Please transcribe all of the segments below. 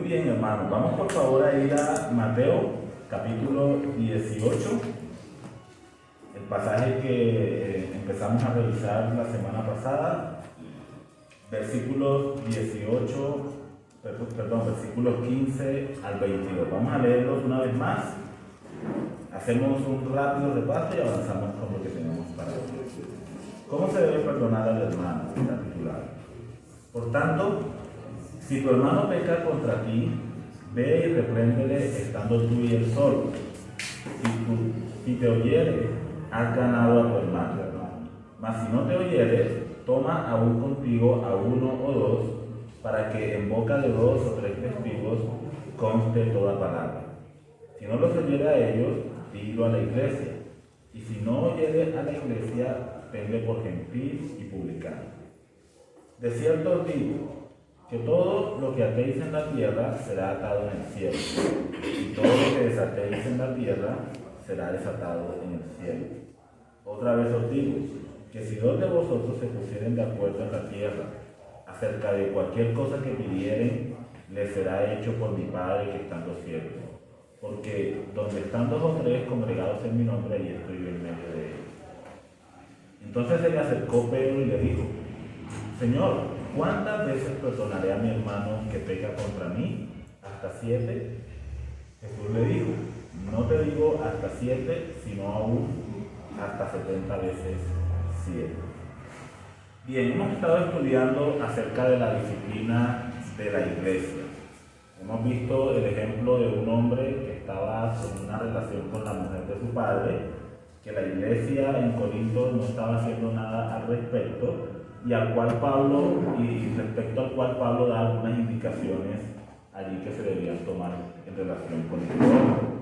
bien, hermanos. Vamos por favor a ir a Mateo, capítulo 18. El pasaje que empezamos a revisar la semana pasada, versículos 15 al 22. Vamos a leerlos una vez más. Hacemos un rápido repaso y avanzamos con lo que tenemos para hoy. ¿Cómo se debe perdonar al hermano? Está titulado. Por tanto, si tu hermano peca contra ti, ve y repréndele estando tú y él solo. Si te oyere, has ganado a tu hermano. Mas si no te oyere, toma aún contigo a uno o dos, para que en boca de 2 o 3 testigos conste toda palabra. Si no los oyere a ellos, dilo a la iglesia. Y si no oyere a la iglesia, tenle por gentil y publicano. De cierto os digo, que todo lo que atéis en la tierra será atado en el cielo, y todo lo que desatéis en la tierra será desatado en el cielo. Otra vez os digo, que si 2 de vosotros se pusieren de acuerdo en la tierra acerca de cualquier cosa que pidieren, les será hecho por mi Padre que está en los cielos. Porque donde están 2 o 3 congregados en mi nombre, allí estoy yo en medio de ellos. Entonces se le acercó Pedro y le dijo, Señor, ¿cuántas veces perdonaré a mi hermano que peca contra mí? ¿Hasta 7? Jesús le dijo, no te digo hasta 7, sino aún hasta 70 veces 7. Bien, hemos estado estudiando acerca de la disciplina de la iglesia. Hemos visto el ejemplo de un hombre que estaba en una relación con la mujer de su padre, que la iglesia en Corinto no estaba haciendo nada al respecto, y respecto al cual Pablo da algunas indicaciones allí que se debían tomar en relación con el hombre.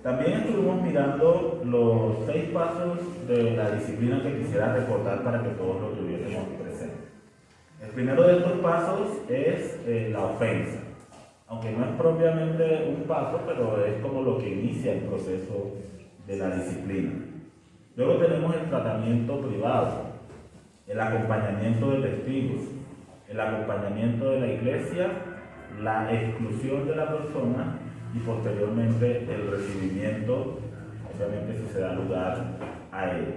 También estuvimos mirando los 6 pasos de la disciplina que quisiera recordar para que todos lo tuviésemos presente. El primero de estos pasos es la ofensa, aunque no es propiamente un paso, pero es como lo que inicia el proceso de la disciplina. Luego tenemos el tratamiento privado, el acompañamiento de testigos, el acompañamiento de la iglesia, la exclusión de la persona y posteriormente el recibimiento, obviamente si se da lugar a él.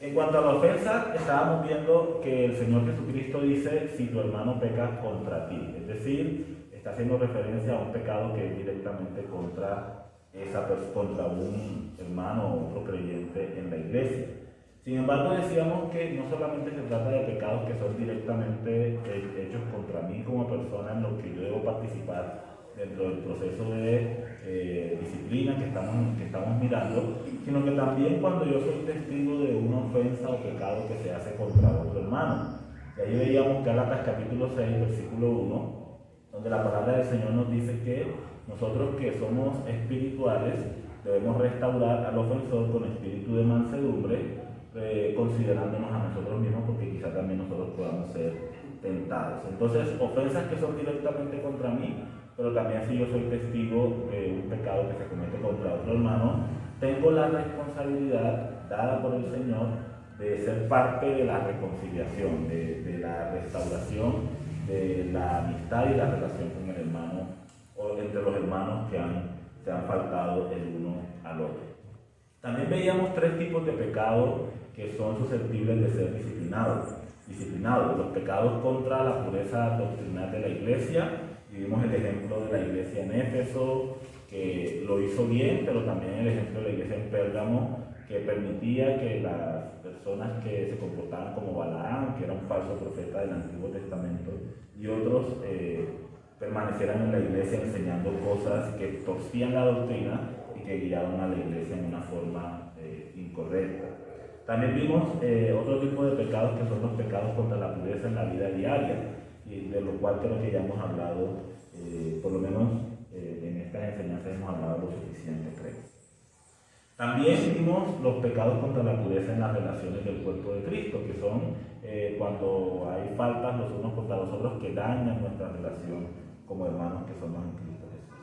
En cuanto a la ofensa, estábamos viendo que el Señor Jesucristo dice, si tu hermano peca contra ti, es decir, está haciendo referencia a un pecado que es directamente contra un hermano o otro creyente en la iglesia. Sin embargo, decíamos que no solamente se trata de pecados que son directamente hechos contra mí como persona en lo que yo debo participar dentro del proceso de disciplina que estamos mirando, sino que también cuando yo soy testigo de una ofensa o pecado que se hace contra otro hermano. Y ahí veíamos Gálatas capítulo 6, versículo 1, donde la palabra del Señor nos dice que nosotros que somos espirituales debemos restaurar al ofensor con espíritu de mansedumbre, considerándonos a nosotros mismos, porque quizá también nosotros podamos ser tentados. Entonces, ofensas que son directamente contra mí, pero también si yo soy testigo de un pecado que se comete contra otro hermano, tengo la responsabilidad dada por el Señor de ser parte de la reconciliación, de la restauración de la amistad y la relación con el hermano, o entre los hermanos que se han faltado el uno al otro. También veíamos 3 tipos de pecados que son susceptibles de ser disciplinados. Los pecados contra la pureza doctrinal de la iglesia, y vimos el ejemplo de la iglesia en Éfeso, que lo hizo bien, pero también el ejemplo de la iglesia en Pérgamo, que permitía que las personas que se comportaban como Balaam, que era un falso profeta del Antiguo Testamento, y otros permanecieran en la iglesia enseñando cosas que torcían la doctrina y que guiaban a la iglesia en una forma incorrecta. También vimos otro tipo de pecados que son los pecados contra la pureza en la vida diaria, y de lo cual creo que ya hemos hablado, por lo menos en estas enseñanzas hemos hablado lo suficiente, creo. También vimos los pecados contra la pureza en las relaciones del cuerpo de Cristo, que son cuando hay faltas los unos contra los otros que dañan nuestra relación como hermanos que somos en Cristo Jesús.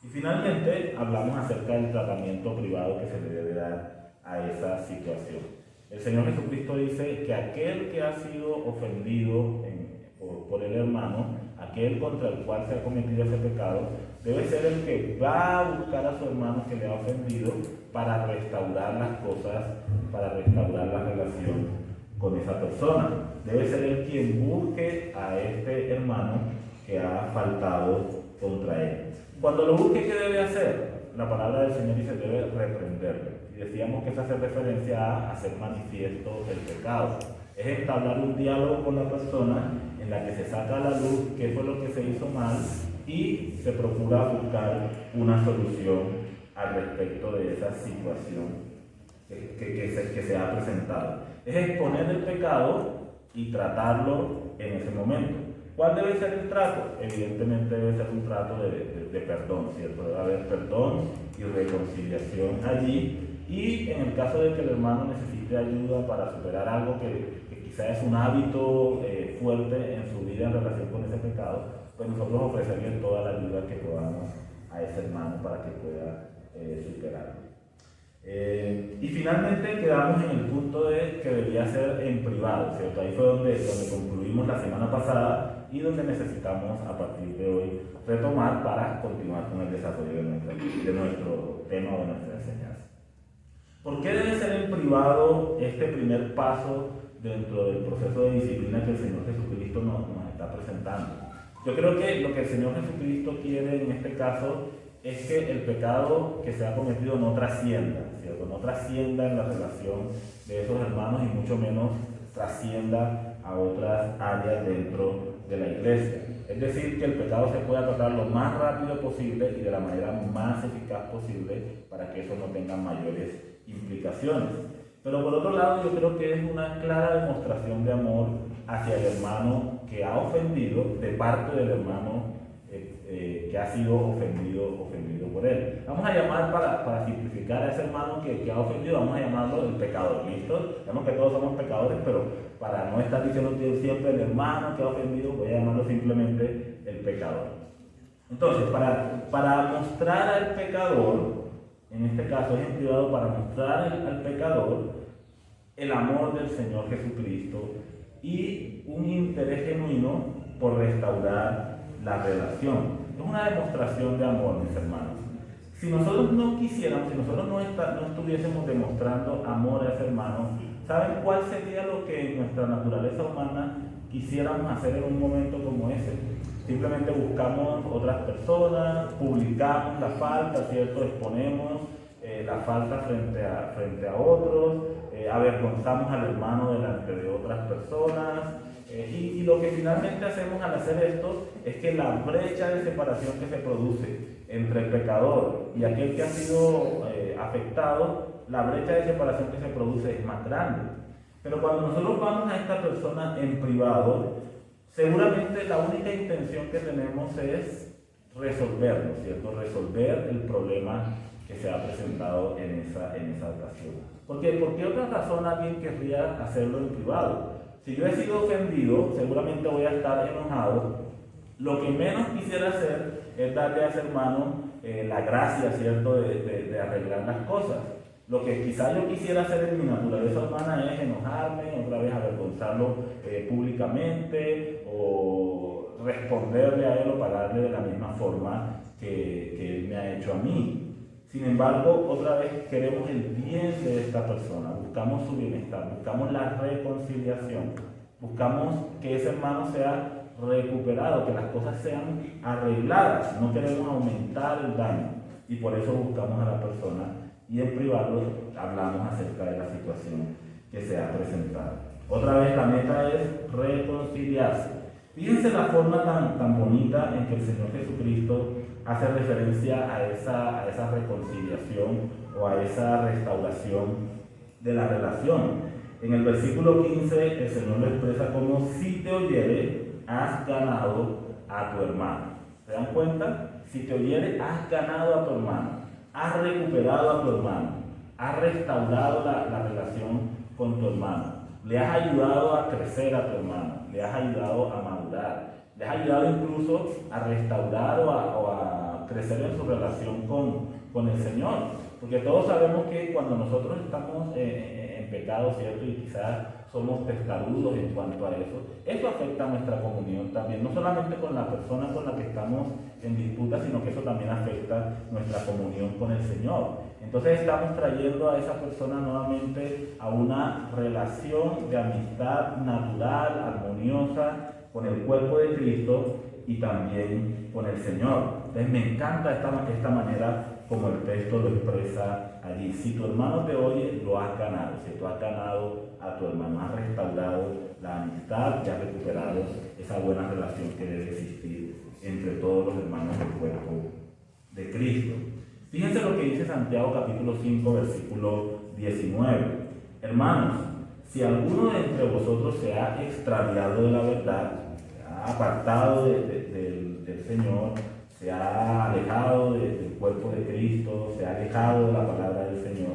Y finalmente hablamos acerca del tratamiento privado que se le debe dar a esa situación. El Señor Jesucristo dice que aquel que ha sido ofendido por el hermano, aquel contra el cual se ha cometido ese pecado, debe ser el que va a buscar a su hermano que le ha ofendido para restaurar las cosas, para restaurar la relación con esa persona. Debe ser el quien busque a este hermano que ha faltado contra él. Cuando lo busque, ¿qué debe hacer? La palabra del Señor dice, debe reprenderle. Y decíamos que eso hace referencia a hacer manifiesto el pecado. Es entablar un diálogo con la persona en la que se saca a la luz qué fue lo que se hizo mal y se procura buscar una solución al respecto de esa situación que se ha presentado. Es exponer el pecado y tratarlo en ese momento. ¿Cuál debe ser el trato? Evidentemente debe ser un trato de perdón, ¿cierto? Debe haber perdón y reconciliación allí. Y en el caso de que el hermano necesite ayuda para superar algo que quizá es un hábito fuerte en su vida en relación con ese pecado, pues nosotros ofrecerle toda la ayuda que podamos a ese hermano para que pueda superarlo. Y finalmente quedamos en el punto de que debía ser en privado, ¿cierto? Ahí fue donde concluimos la semana pasada y donde necesitamos a partir de hoy retomar para continuar con el desarrollo de nuestro tema o de nuestra enseñanza. ¿Por qué debe ser en privado este primer paso dentro del proceso de disciplina que el Señor Jesucristo nos está presentando? Yo creo que lo que el Señor Jesucristo quiere en este caso es que el pecado que se ha cometido no trascienda, ¿cierto? No trascienda en la relación de esos hermanos y mucho menos trascienda a otras áreas dentro de la iglesia. Es decir, que el pecado se pueda tratar lo más rápido posible y de la manera más eficaz posible para que eso no tenga mayores implicaciones. Pero por otro lado, yo creo que es una clara demostración de amor hacia el hermano que ha ofendido, de parte del hermano que ha sido ofendido por él. Vamos a llamar, para simplificar a ese hermano que ha ofendido, vamos a llamarlo el pecador, ¿listo? Sabemos que todos somos pecadores, pero para no estar diciendo siempre el hermano que ha ofendido, voy a llamarlo simplemente el pecador. Entonces, para mostrar al pecador, en este caso es en privado, para mostrar al pecador el amor del Señor Jesucristo y un interés genuino por restaurar la relación. Es una demostración de amor, mis hermanos. Si nosotros no quisiéramos, si nosotros no estuviésemos demostrando amor a ese hermano, ¿saben cuál sería lo que en nuestra naturaleza humana quisiéramos hacer en un momento como ese? Simplemente buscamos otras personas, publicamos la falta, ¿cierto? Exponemos la falta frente a otros, avergonzamos al hermano delante de otras personas. Y lo que finalmente hacemos al hacer esto es que la brecha de separación que se produce entre el pecador y aquel que ha sido afectado, la brecha de separación que se produce es más grande. Pero cuando nosotros vamos a esta persona en privado, seguramente la única intención que tenemos es resolverlo, ¿cierto? Resolver el problema que se ha presentado en esa ocasión. ¿Por qué otra razón alguien querría hacerlo en privado? Si yo he sido ofendido, seguramente voy a estar enojado. Lo que menos quisiera hacer es darle a ese hermano la gracia, ¿cierto?, de arreglar las cosas. Lo que quizá yo quisiera hacer en mi naturaleza humana es enojarme, otra vez avergonzarlo públicamente o responderle a él o pagarle de la misma forma que él me ha hecho a mí. Sin embargo, otra vez queremos el bien de esta persona, buscamos su bienestar, buscamos la reconciliación, buscamos que ese hermano sea recuperado, que las cosas sean arregladas, no queremos aumentar el daño y por eso buscamos a la persona y en privado hablamos acerca de la situación que se ha presentado. Otra vez la meta es reconciliarse. Fíjense la forma tan bonita en que el Señor Jesucristo hace referencia a esa reconciliación o a esa restauración de la relación. En el versículo 15 el Señor lo expresa como: si te oyere, has ganado a tu hermano. ¿Se dan cuenta? Si te oyere, has ganado a tu hermano, has recuperado a tu hermano, has restaurado la relación con tu hermano, le has ayudado a crecer a tu hermano, le has ayudado a madurar, le has ayudado incluso a restaurar o a crecer en su relación con el Señor. Porque todos sabemos que cuando nosotros estamos en pecado, ¿cierto? Y quizás somos testarudos en cuanto a eso. Eso afecta a nuestra comunión también, no solamente con la persona con la que estamos en disputa, sino que eso también afecta nuestra comunión con el Señor. Entonces estamos trayendo a esa persona nuevamente a una relación de amistad natural, armoniosa, con el cuerpo de Cristo y también con el Señor. Entonces me encanta esta manera como el texto lo expresa allí. Si tu hermano te oye, lo has ganado. Si tú has ganado a tu hermano, has restaurado la amistad y has recuperado esa buena relación que debe existir entre todos los hermanos del cuerpo de Cristo. Fíjense lo que dice Santiago capítulo 5, versículo 19. Hermanos, si alguno de entre vosotros se ha extraviado de la verdad, se ha apartado del Señor, se ha alejado del cuerpo de Cristo, se ha alejado de la palabra del Señor,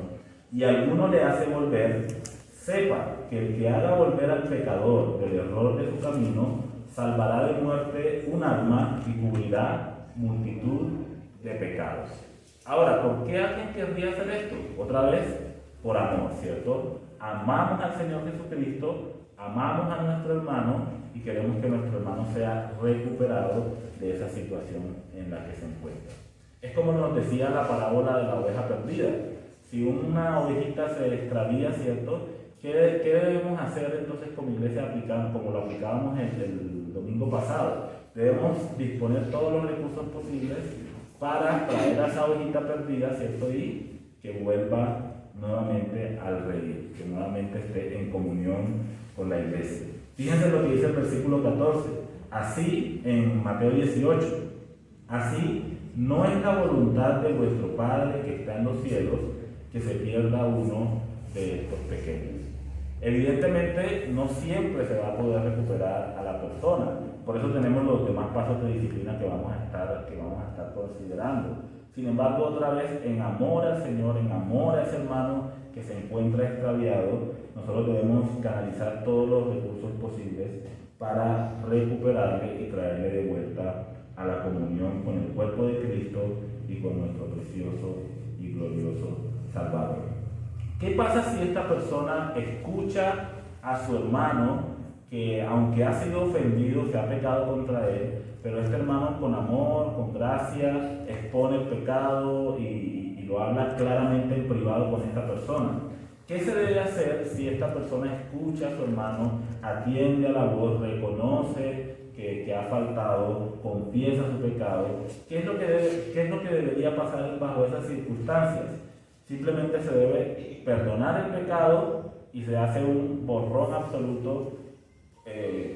y alguno le hace volver, sepa que el que haga volver al pecador del error de su camino, salvará de muerte un alma y cubrirá multitud de pecados. Ahora, ¿por qué alguien querría hacer esto? Otra vez, por amor, ¿cierto? Amamos al Señor Jesucristo, amamos a nuestro hermano y queremos que nuestro hermano sea recuperado de esa situación en la que se encuentra. Es como nos decía la parábola de la oveja perdida. Si una ovejita se extravía, ¿cierto? ¿Qué debemos hacer entonces como iglesia como lo aplicábamos el domingo pasado? Debemos disponer todos los recursos posibles para traer a esa ovejita perdida, ¿cierto? Y que vuelva nuevamente al redil, que nuevamente esté en comunión con la iglesia. Fíjense lo que dice el versículo 14. Así, en Mateo 18, así no es la voluntad de vuestro Padre que está en los cielos que se pierda uno de estos pequeños. Evidentemente, no siempre se va a poder recuperar a la persona. Por eso tenemos los demás pasos de disciplina que vamos a estar considerando. Sin embargo, otra vez, en amor al Señor, en amor a ese hermano que se encuentra extraviado, nosotros debemos canalizar todos los recursos posibles para recuperarle y traerle de vuelta a la comunión con el cuerpo de Cristo y con nuestro precioso y glorioso Salvador. ¿Qué pasa si esta persona escucha a su hermano que, aunque ha sido ofendido, se ha pecado contra él, pero este hermano con amor, con gracia, expone el pecado y lo habla claramente en privado con esta persona? ¿Qué se debe hacer si esta persona escucha a su hermano, atiende a la voz, reconoce que ha faltado, confiesa su pecado? ¿Qué es lo que debería pasar bajo esas circunstancias? Simplemente se debe perdonar el pecado y se hace un borrón absoluto,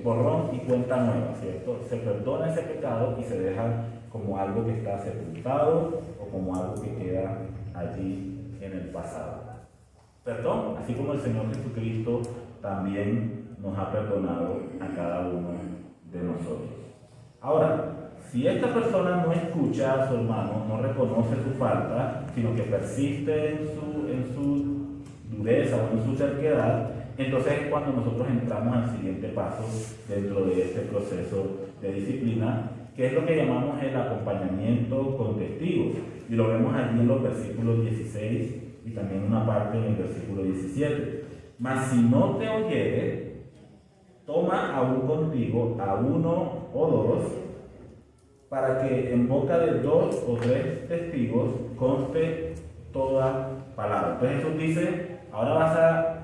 borrón y cuenta nueva, ¿cierto? Se perdona ese pecado y se deja como algo que está sepultado o como algo que queda allí en el pasado. Perdón, así como el Señor Jesucristo también nos ha perdonado a cada uno de nosotros. Ahora, si esta persona no escucha a su hermano, no reconoce su falta, sino que persiste en su dureza o en su terquedad, entonces es cuando nosotros entramos al siguiente paso dentro de este proceso de disciplina, que es lo que llamamos el acompañamiento con testigos. Y lo vemos allí en los versículos 16 y también una parte en el versículo 17. Mas si no te oyere, toma aún contigo a uno o dos, para que en boca de 2 o 3 testigos conste toda palabra. Entonces Jesús dice, ahora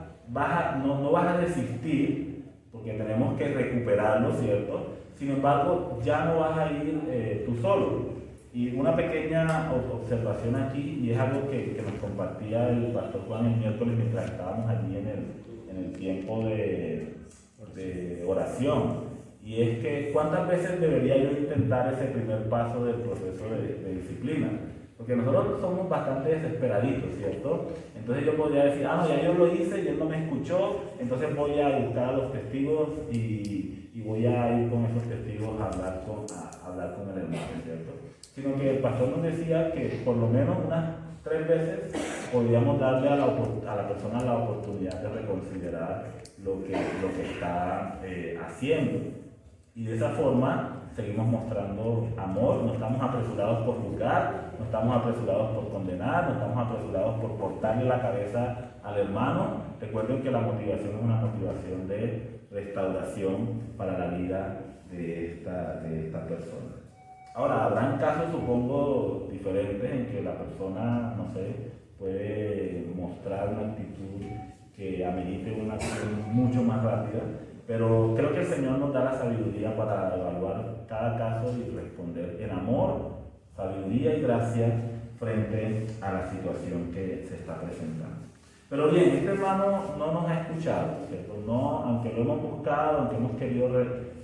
no vas a desistir, porque tenemos que recuperarlo, ¿cierto? Sin embargo, ya no vas a ir tú solo. Y una pequeña observación aquí, y es algo que nos compartía el pastor Juan el miércoles mientras estábamos allí en el tiempo de oración. Y es que, ¿cuántas veces debería yo intentar ese primer paso del proceso de disciplina? Porque nosotros somos bastante desesperaditos, ¿cierto? Entonces yo podría decir, no, ya yo lo hice y él no me escuchó, entonces voy a buscar a los testigos y voy a ir con esos testigos a hablar con el hermano, ¿cierto? Sino que el pastor nos decía que por lo menos unas 3 veces podríamos darle a la persona la oportunidad de reconsiderar lo que está haciendo. Y de esa forma seguimos mostrando amor, no estamos apresurados por juzgar, no estamos apresurados por condenar, no estamos apresurados por cortarle la cabeza al hermano. Recuerden que la motivación es una motivación de restauración para la vida de esta persona. Ahora, habrán casos, supongo, diferentes en que la persona, no sé, puede mostrar una actitud que amerite una acción mucho más rápida, pero creo que el Señor nos da la sabiduría para evaluar cada caso y responder en amor, sabiduría y gracia frente a la situación que se está presentando. Pero bien, este hermano no nos ha escuchado, ¿cierto? No, aunque lo hemos buscado, aunque hemos querido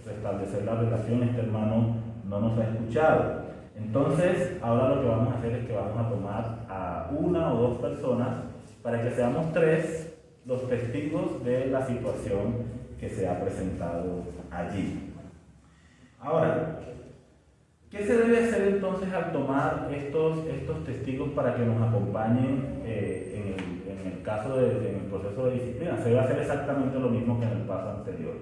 restablecer la relación, este hermano no nos ha escuchado. Entonces, ahora lo que vamos a hacer es que vamos a tomar a una o dos personas para que seamos tres los testigos de la situación que se ha presentado allí. Ahora, ¿qué se debe hacer entonces al tomar estos testigos para que nos acompañen en el caso en el proceso de disciplina? Se debe hacer exactamente lo mismo que en el paso anterior.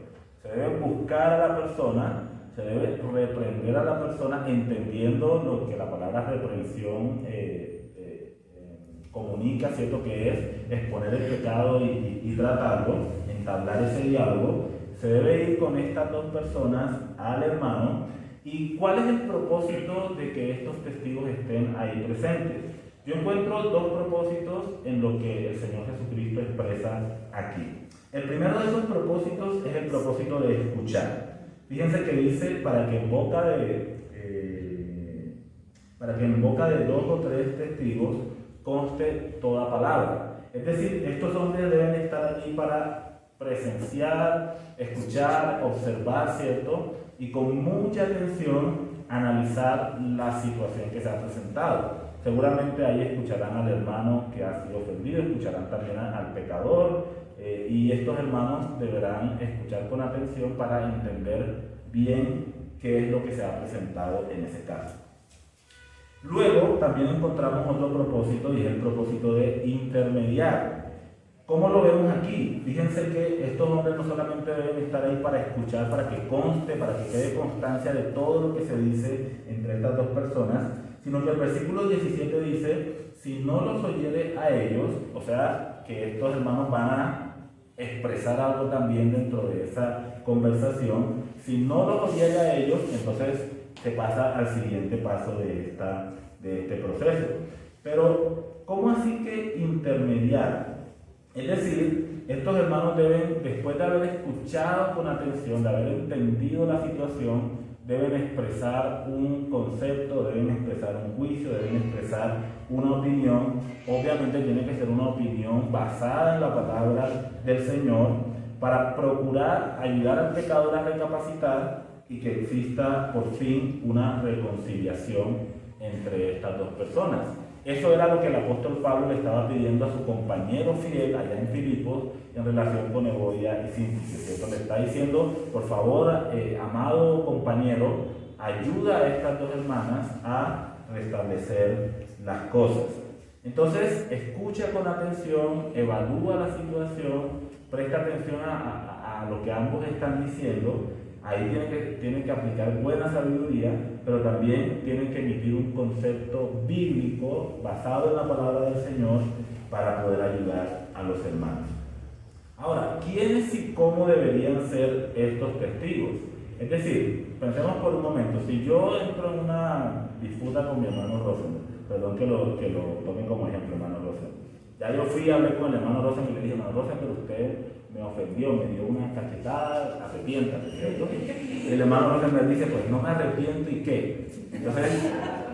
Se debe buscar a la persona, se debe reprender a la persona entendiendo lo que la palabra reprensión comunica, ¿cierto? Que es exponer el pecado y tratarlo, entablar ese diálogo. Se debe ir con estas dos personas al hermano. ¿Y cuál es el propósito de que estos testigos estén ahí presentes? Yo encuentro dos propósitos en lo que el Señor Jesucristo expresa aquí. El primero de esos propósitos es el propósito de escuchar. Fíjense que dice para que en boca de dos o tres testigos conste toda palabra. Es decir, estos hombres deben estar allí para presenciar, escuchar, observar, ¿cierto? Y con mucha atención analizar la situación que se ha presentado. Seguramente ahí escucharán al hermano que ha sido ofendido, escucharán también al pecador, y estos hermanos deberán escuchar con atención para entender bien qué es lo que se ha presentado en ese caso. Luego también encontramos otro propósito, y es el propósito de intermediar. ¿Cómo lo vemos aquí? Fíjense que estos hombres no solamente deben estar ahí para escuchar, para que conste, para que quede constancia de todo lo que se dice entre estas dos personas, sino que el versículo 17 dice, si no los oyere a ellos, o sea, que estos hermanos van a expresar algo también dentro de esa conversación, si no los oyere a ellos, entonces se pasa al siguiente paso de este proceso. Pero, ¿cómo así que intermediar? Es decir, estos hermanos deben, después de haber escuchado con atención, de haber entendido la situación, deben expresar un concepto, deben expresar un juicio, deben expresar una opinión. Obviamente tiene que ser una opinión basada en la palabra del Señor para procurar ayudar al pecador a recapacitar y que exista por fin una reconciliación entre estas dos personas. Eso era lo que el apóstol Pablo le estaba pidiendo a su compañero fiel allá en Filipos en relación con Evodia y Síntique, ¿cierto? Le está diciendo, por favor, amado compañero, ayuda a estas dos hermanas a restablecer las cosas. Entonces, escucha con atención, evalúa la situación, presta atención a lo que ambos están diciendo. Ahí tienen que aplicar buena sabiduría, pero también tienen que emitir un concepto bíblico basado en la palabra del Señor para poder ayudar a los hermanos. Ahora, ¿quiénes y cómo deberían ser estos testigos? Es decir, pensemos por un momento, si yo entro en una disputa con mi hermano Rosen, perdón que lo tome como ejemplo, hermano Rosen. Ya yo fui, hablé con el hermano Rosen y le dije, hermano Rosen, pero usted me ofendió, me dio una cachetada, arrepiéntate, ¿cierto? Y el hermano Rosen me dice, pues no me arrepiento, ¿y qué? Entonces,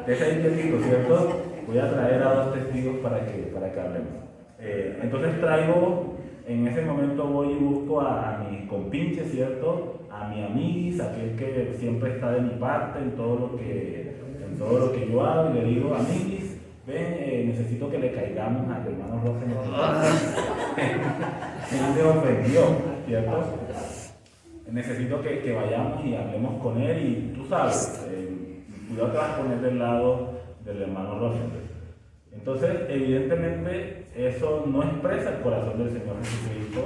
ese es el testigo, ¿cierto? Voy a traer a dos testigos para que hablemos. Entonces traigo, en ese momento voy y busco a mi compinche, ¿cierto? A mi amiguis, aquel que siempre está de mi parte en todo lo que yo hago, y le digo, amiguis, ven, necesito que le caigamos al hermano Rosen. Él me ofendió, ¿cierto? Necesito que vayamos y hablemos con él, y tú sabes, cuidado te vas a poner del lado del hermano Rosen. Entonces, evidentemente, eso no expresa el corazón del Señor Jesucristo,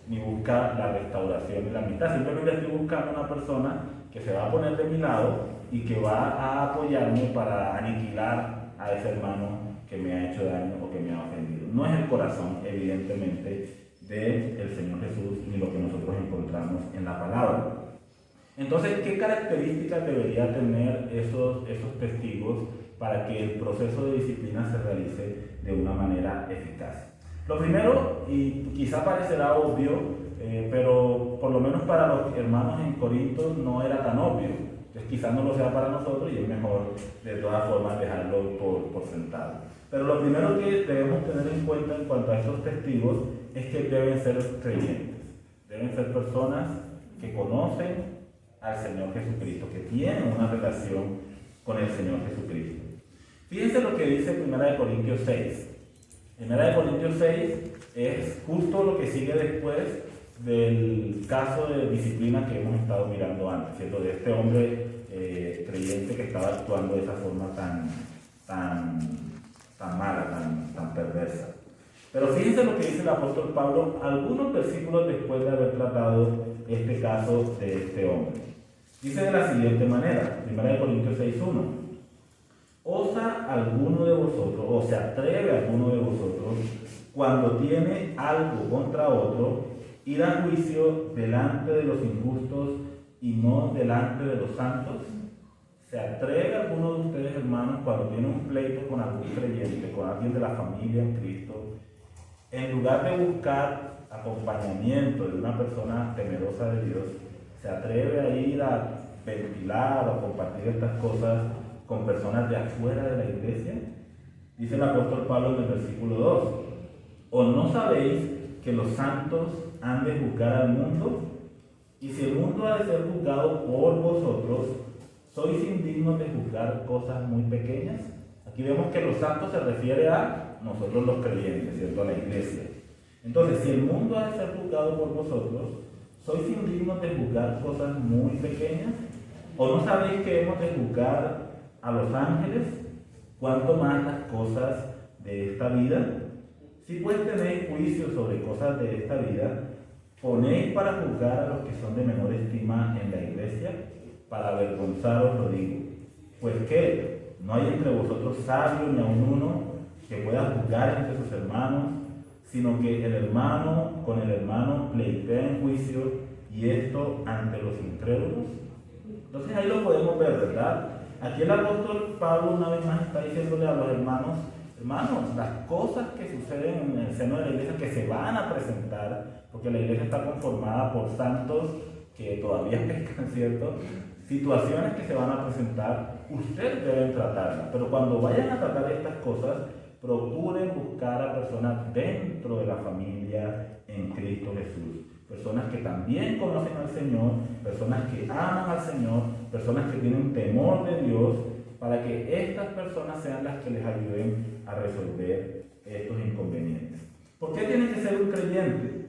ni busca la restauración y la amistad. Simplemente estoy buscando una persona que se va a poner de mi lado y que va a apoyarme para aniquilar a ese hermano que me ha hecho daño o que me ha ofendido. No es el corazón, evidentemente, del Señor Jesús ni lo que nosotros encontramos en la palabra. Entonces, ¿qué características debería tener esos testigos para que el proceso de disciplina se realice de una manera eficaz? Lo primero, y quizá parecerá obvio, pero por lo menos para los hermanos en Corinto no era tan obvio. Entonces quizás no lo sea para nosotros y es mejor de todas formas dejarlo por sentado. Pero lo primero que debemos tener en cuenta en cuanto a estos testigos es que deben ser creyentes. Deben ser personas que conocen al Señor Jesucristo, que tienen una relación con el Señor Jesucristo. Fíjense lo que dice 1 Corintios 6. 1 Corintios 6 es justo lo que sigue después del caso de disciplina que hemos estado mirando antes, ¿cierto? De este hombre creyente que estaba actuando de esa forma tan mala, tan perversa. Pero fíjense lo que dice el apóstol Pablo algunos versículos después de haber tratado este caso de este hombre. Dice de la siguiente manera, 1 Corintios 6:1: ¿Osa alguno de vosotros, o se atreve alguno de vosotros, cuando tiene algo contra otro, ir a juicio delante de los injustos y no delante de los santos? ¿Se atreve alguno de ustedes, hermanos, cuando tiene un pleito con algún creyente, con alguien de la familia en Cristo, en lugar de buscar acompañamiento de una persona temerosa de Dios, se atreve a ir a ventilar o a compartir estas cosas con personas de afuera de la iglesia? Dice el apóstol Pablo en el versículo 2: ¿O no sabéis que los santos han de juzgar al mundo? Y si el mundo ha de ser juzgado por vosotros, ¿sois indignos de juzgar cosas muy pequeñas? Aquí vemos que los santos se refiere a nosotros los creyentes, ¿cierto? A la iglesia. Entonces, si el mundo ha de ser juzgado por vosotros, ¿sois indignos de juzgar cosas muy pequeñas? ¿O no sabéis que hemos de juzgar a los ángeles? ¿Cuánto más las cosas de esta vida? Si pues tenéis juicio sobre cosas de esta vida, ¿ponéis para juzgar a los que son de menor estima en la iglesia? Para avergonzaros lo digo. Pues ¿qué? ¿No hay entre vosotros sabio ni aun uno que pueda juzgar entre sus hermanos, sino que el hermano con el hermano pleitea en juicio, y esto ante los incrédulos? Entonces ahí lo podemos ver, ¿verdad? Aquí el apóstol Pablo una vez más está diciéndole a los hermanos, las cosas que suceden en el seno de la iglesia, que se van a presentar, porque la iglesia está conformada por santos que todavía pecan, ¿cierto? Situaciones que se van a presentar, ustedes deben tratarlas, pero cuando vayan a tratar estas cosas, procuren buscar a personas dentro de la familia en Cristo Jesús. Personas que también conocen al Señor, personas que aman al Señor, personas que tienen temor de Dios, para que estas personas sean las que les ayuden a resolver estos inconvenientes. ¿Por qué tiene que ser un creyente?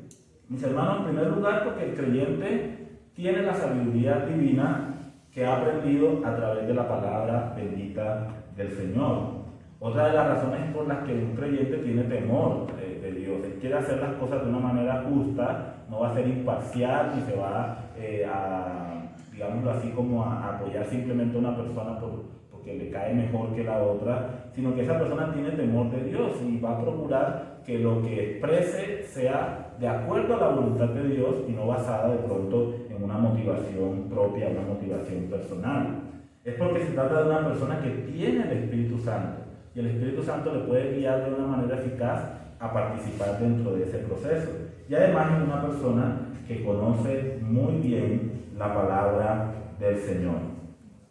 Mis hermanos, en primer lugar, porque el creyente tiene la sabiduría divina que ha aprendido a través de la palabra bendita del Señor. Otra de las razones por las que un creyente tiene temor de Dios, él quiere hacer las cosas de una manera justa, no va a ser imparcial ni se va digámoslo así, como a apoyar simplemente a una persona porque le cae mejor que la otra, sino que esa persona tiene temor de Dios y va a procurar que lo que exprese sea de acuerdo a la voluntad de Dios y no basada de pronto en una motivación propia, una motivación personal. Es porque se trata de una persona que tiene el Espíritu Santo. Y el Espíritu Santo le puede guiar de una manera eficaz a participar dentro de ese proceso. Y además es una persona que conoce muy bien la palabra del Señor.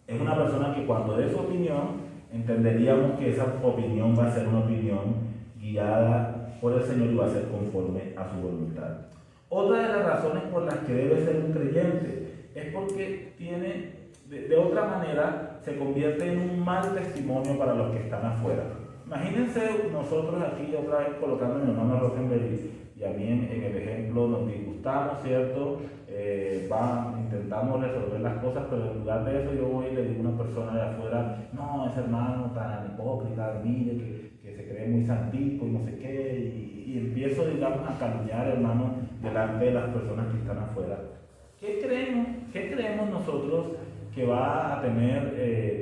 Es una persona que cuando dé su opinión, entenderíamos que esa opinión va a ser una opinión guiada por el Señor y va a ser conforme a su voluntad. Otra de las razones por las que debe ser un creyente es porque tiene, de otra manera, se convierte en un mal testimonio para los que están afuera. Imagínense nosotros aquí otra vez colocando a mi hermano Rosenberg y a mí en el ejemplo, nos disgustamos, ¿cierto? Intentamos resolver las cosas, pero en lugar de eso yo voy y le digo a una persona de afuera, no, ese hermano tan hipócrita, mire que se cree muy santito y no sé qué, y empiezo, digamos, a calumniar, hermano, delante de las personas que están afuera. ¿Qué creemos nosotros que va a tener,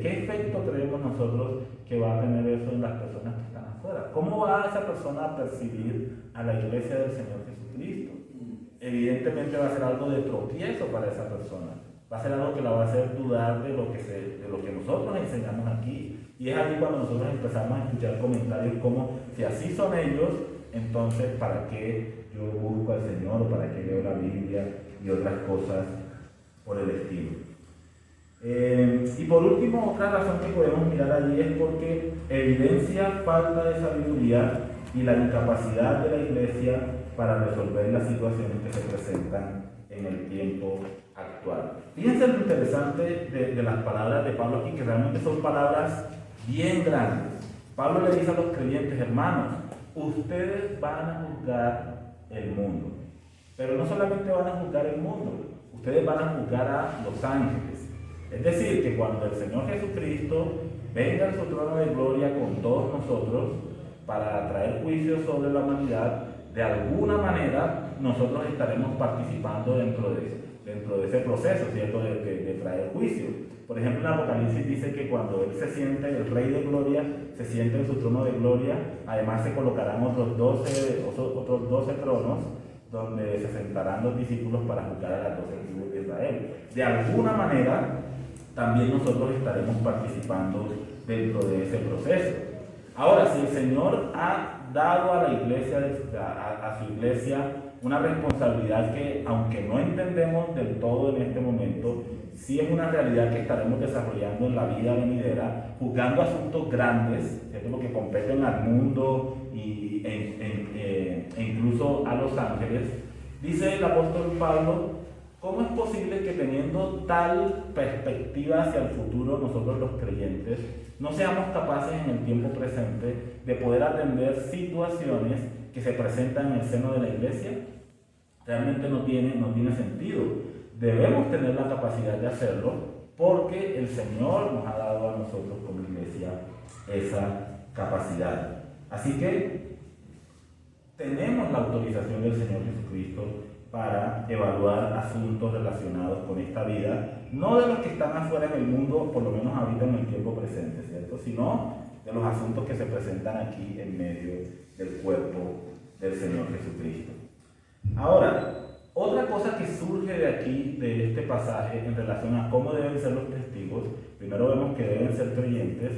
qué efecto creemos nosotros que va a tener eso en las personas que están afuera? ¿Cómo va esa persona a percibir a la iglesia del Señor Jesucristo? Evidentemente va a ser algo de tropiezo para esa persona. Va a ser algo que la va a hacer dudar de lo que nosotros enseñamos aquí. Y es ahí cuando nosotros empezamos a escuchar comentarios como, si así son ellos, entonces ¿para qué yo busco al Señor? ¿O para qué leo la Biblia? Y otras cosas por el estilo. Y por último, otra razón que podemos mirar allí es porque evidencia falta de sabiduría y la incapacidad de la iglesia para resolver las situaciones que se presentan en el tiempo actual. Fíjense lo interesante de las palabras de Pablo aquí, que realmente son palabras bien grandes. Pablo le dice a los creyentes, hermanos, ustedes van a juzgar el mundo. Pero no solamente van a juzgar el mundo, ustedes van a juzgar a los ángeles. Es decir, que cuando el Señor Jesucristo venga a su trono de gloria con todos nosotros para traer juicio sobre la humanidad, de alguna manera nosotros estaremos participando dentro de ese proceso, ¿cierto? De traer juicio. Por ejemplo, en Apocalipsis dice que cuando Él se siente, el Rey de Gloria, se siente en su trono de gloria, además se colocarán otros 12 tronos donde se sentarán los discípulos para juzgar a las 12 tribus de Israel. De alguna manera, también nosotros estaremos participando dentro de ese proceso. Ahora, si el Señor ha dado a la iglesia, a su iglesia, una responsabilidad que, aunque no entendemos del todo en este momento, sí es una realidad que estaremos desarrollando en la vida venidera, juzgando asuntos grandes, ¿cierto? Lo que competen al mundo e incluso a los ángeles. Dice el apóstol Pablo, ¿cómo es posible que teniendo tal perspectiva hacia el futuro nosotros los creyentes no seamos capaces en el tiempo presente de poder atender situaciones que se presentan en el seno de la iglesia? Realmente no tiene sentido. Debemos tener la capacidad de hacerlo porque el Señor nos ha dado a nosotros como iglesia esa capacidad. Así que tenemos la autorización del Señor Jesucristo para evaluar asuntos relacionados con esta vida, no de los que están afuera en el mundo, por lo menos ahorita en el tiempo presente, ¿cierto? Sino de los asuntos que se presentan aquí en medio del cuerpo del Señor Jesucristo. Ahora, otra cosa que surge de aquí, de este pasaje, en relación a cómo deben ser los testigos, primero vemos que deben ser creyentes,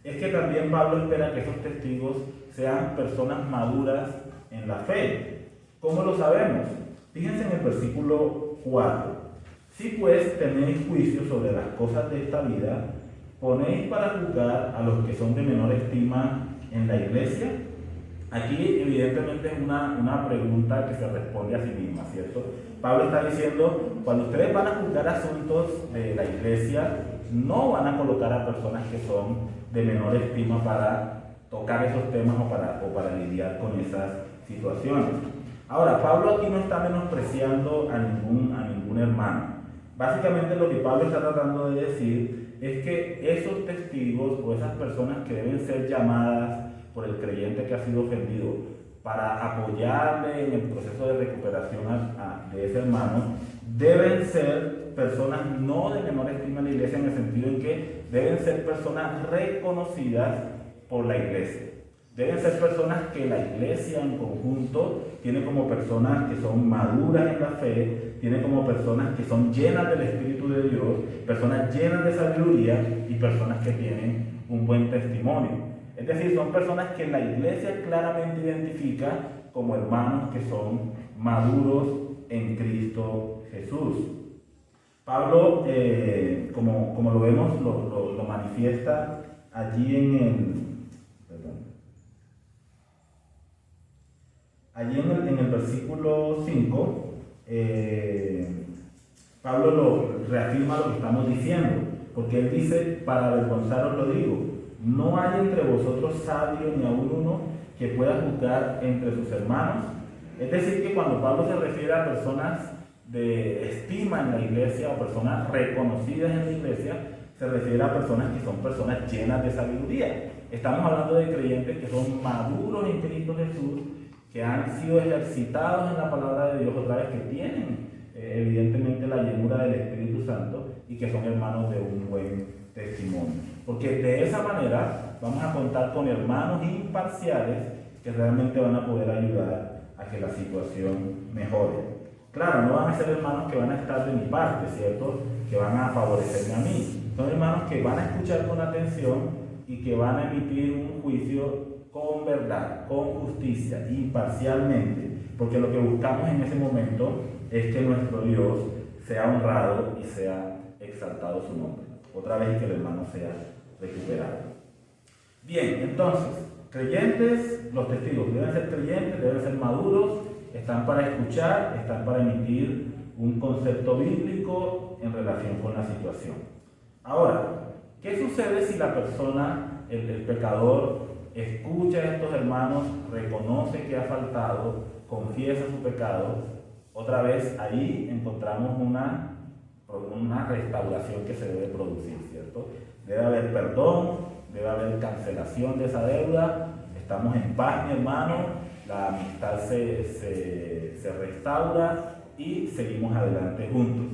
es que también Pablo espera que esos testigos sean personas maduras en la fe. ¿Cómo lo sabemos? Fíjense en el versículo 4. Si pues tenéis juicio sobre las cosas de esta vida, ¿ponéis para juzgar a los que son de menor estima en la iglesia? Aquí evidentemente es una pregunta que se responde a sí misma, ¿cierto? Pablo está diciendo, cuando ustedes van a juzgar asuntos de la iglesia, no van a colocar a personas que son de menor estima para tocar esos temas o para lidiar con esas situaciones. Ahora, Pablo aquí no está menospreciando a ningún hermano. Básicamente lo que Pablo está tratando de decir es que esos testigos o esas personas que deben ser llamadas por el creyente que ha sido ofendido para apoyarle en el proceso de recuperación de ese hermano, deben ser personas no de menor estima en la iglesia, en el sentido en que deben ser personas reconocidas por la iglesia. Deben ser personas que la iglesia en conjunto tiene como personas que son maduras en la fe, tiene como personas que son llenas del Espíritu de Dios, personas llenas de sabiduría y personas que tienen un buen testimonio. Es decir, son personas que la iglesia claramente identifica como hermanos que son maduros en Cristo Jesús. Pablo, como lo vemos, lo manifiesta allí en el versículo 5, Pablo lo reafirma lo que estamos diciendo, porque él dice, para avergonzaros lo digo, no hay entre vosotros sabio ni aun uno que pueda juzgar entre sus hermanos. Es decir, que cuando Pablo se refiere a personas de estima en la iglesia o personas reconocidas en la iglesia, se refiere a personas que son personas llenas de sabiduría. Estamos hablando de creyentes que son maduros en Cristo Jesús, que han sido ejercitados en la palabra de Dios, otra vez que tienen evidentemente la llenura del Espíritu Santo y que son hermanos de un buen testimonio. Porque de esa manera vamos a contar con hermanos imparciales que realmente van a poder ayudar a que la situación mejore. Claro, no van a ser hermanos que van a estar de mi parte, ¿cierto? Que van a favorecerme a mí. Son hermanos que van a escuchar con atención y que van a emitir un juicio con verdad, con justicia, imparcialmente, porque lo que buscamos en ese momento es que nuestro Dios sea honrado y sea exaltado su nombre. Otra vez que el hermano sea recuperado. Bien, entonces, creyentes, los testigos deben ser creyentes, deben ser maduros, están para escuchar, están para emitir un concepto bíblico en relación con la situación. Ahora, ¿qué sucede si la persona, el pecador, escucha a estos hermanos, reconoce que ha faltado, confiesa su pecado? Otra vez ahí encontramos una restauración que se debe producir, ¿cierto? Debe haber perdón, debe haber cancelación de esa deuda, estamos en paz, mi hermano, la amistad se restaura y seguimos adelante juntos.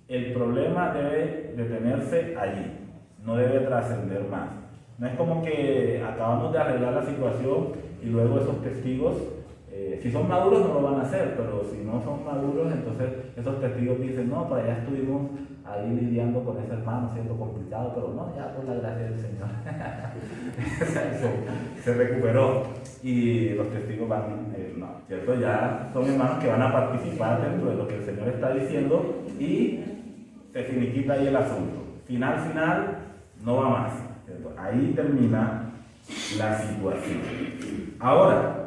El problema debe detenerse allí, no debe trascender más. No es como que acabamos de arreglar la situación y luego esos testigos, si son maduros no lo van a hacer, pero si no son maduros, entonces esos testigos dicen, no, pues ya estuvimos ahí lidiando con ese hermano, siendo complicado, pero no, ya por la gracia del Señor. se recuperó. Y los testigos van, no, ¿cierto? Ya son hermanos que van a participar dentro de lo que el Señor está diciendo y se finiquita ahí el asunto. Final, no va más. ¿Cierto? Ahí termina la situación. Ahora,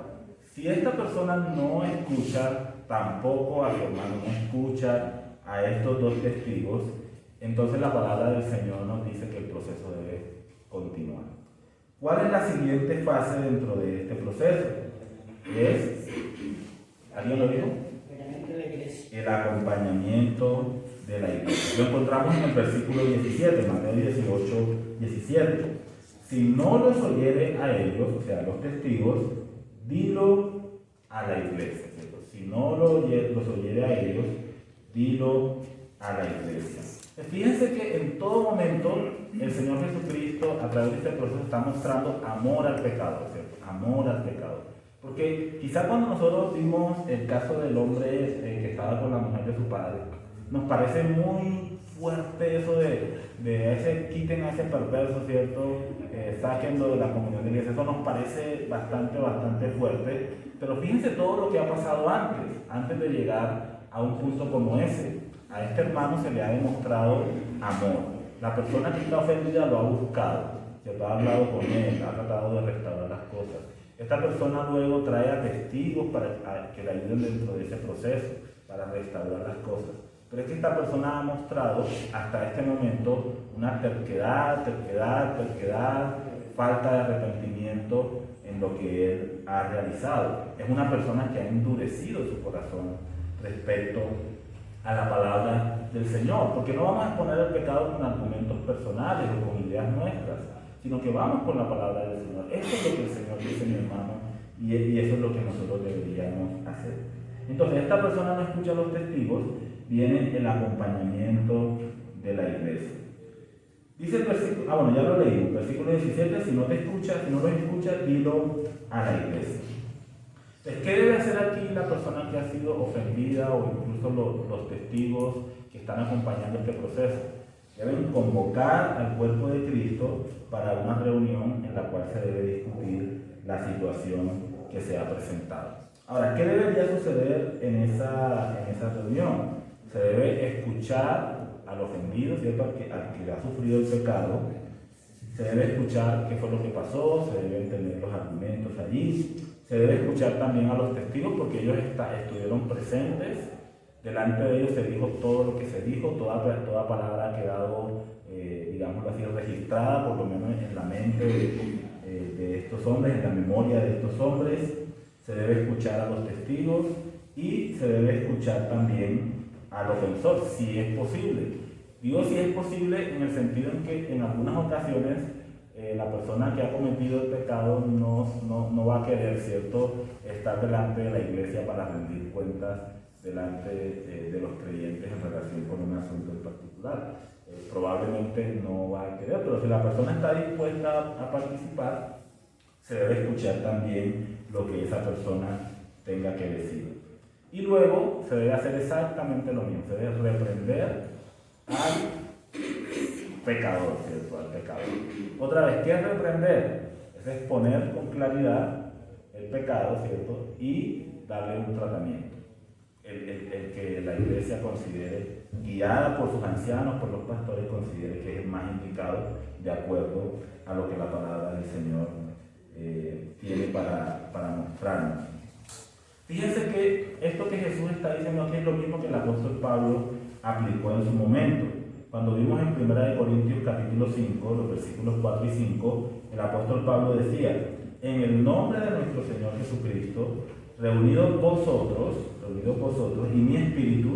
si esta persona no escucha tampoco a su hermano, no escucha a estos dos testigos, entonces la palabra del Señor nos dice que el proceso debe continuar. ¿Cuál es la siguiente fase dentro de este proceso? ¿Alguien lo dijo? El acompañamiento de la iglesia. Lo encontramos en el versículo 17, Mateo 18, 17. Si no los oyere a ellos, o sea, a los testigos, dilo a la iglesia, ¿cierto? Si no los oyere a ellos, dilo a la iglesia. Fíjense que en todo momento el Señor Jesucristo a través de este proceso está mostrando amor al pecador, ¿cierto? Amor al pecador. Porque quizá cuando nosotros vimos el caso del hombre que estaba con la mujer de su padre, nos parece muy fuerte eso de quiten a ese perverso, ¿cierto? Sáquenlo de la comunión de la iglesia. Eso nos parece bastante fuerte. Pero fíjense todo lo que ha pasado antes de llegar a un punto como ese. A este hermano se le ha demostrado amor. La persona que está ofendida lo ha buscado, se ha hablado con él, ha tratado de restaurar las cosas. Esta persona luego trae a testigos para que le ayuden dentro de ese proceso, para restaurar las cosas. Pero es que esta persona ha mostrado hasta este momento una terquedad, falta de arrepentimiento en lo que él ha realizado. Es una persona que ha endurecido su corazón respecto a la palabra del Señor, porque no vamos a exponer el pecado con argumentos personales o con ideas nuestras, sino que vamos con la palabra del Señor. Eso es lo que el Señor dice, mi hermano, y eso es lo que nosotros deberíamos hacer. Entonces, esta persona no escucha a los testigos, viene el acompañamiento de la iglesia. Dice el versículo, ya lo leí, versículo 17, si no lo escuchas, dilo a la iglesia. Entonces, ¿qué debe hacer aquí la persona que ha sido ofendida o incluso los testigos que están acompañando este proceso? Deben convocar al cuerpo de Cristo para una reunión en la cual se debe discutir la situación que se ha presentado. Ahora, ¿qué debería suceder en esa reunión? Se debe escuchar al ofendido, ¿cierto? Al que ha sufrido el pecado. Se debe escuchar qué fue lo que pasó, se deben tener los argumentos allí. Se debe escuchar también a los testigos porque ellos estuvieron presentes. Delante de ellos se dijo todo lo que se dijo, toda palabra ha quedado, digámoslo así, registrada, por lo menos en la mente de estos hombres, en la memoria de estos hombres. Se debe escuchar a los testigos y se debe escuchar también al ofensor, si es posible. Digo si es posible en el sentido en que en algunas ocasiones la persona que ha cometido el pecado no va a querer, ¿cierto?, estar delante de la iglesia para rendir cuentas delante de los creyentes en relación con un asunto en particular. Probablemente no va a querer, pero si la persona está dispuesta a participar, se debe escuchar también lo que esa persona tenga que decir. Y luego se debe hacer exactamente lo mismo, se debe reprender al pecador, ¿cierto? Al pecador. Otra vez, ¿qué es reprender? Es exponer con claridad el pecado, ¿cierto? Y darle un tratamiento. El que la iglesia considere, guiada por sus ancianos, por los pastores, considere que es el más indicado de acuerdo a lo que la palabra del Señor tiene para mostrarnos. Fíjense que esto que Jesús está diciendo aquí es lo mismo que el apóstol Pablo aplicó en su momento. Cuando vimos en 1 Corintios capítulo 5, los versículos 4 y 5, el apóstol Pablo decía: en el nombre de nuestro Señor Jesucristo, reunidos vosotros y mi espíritu,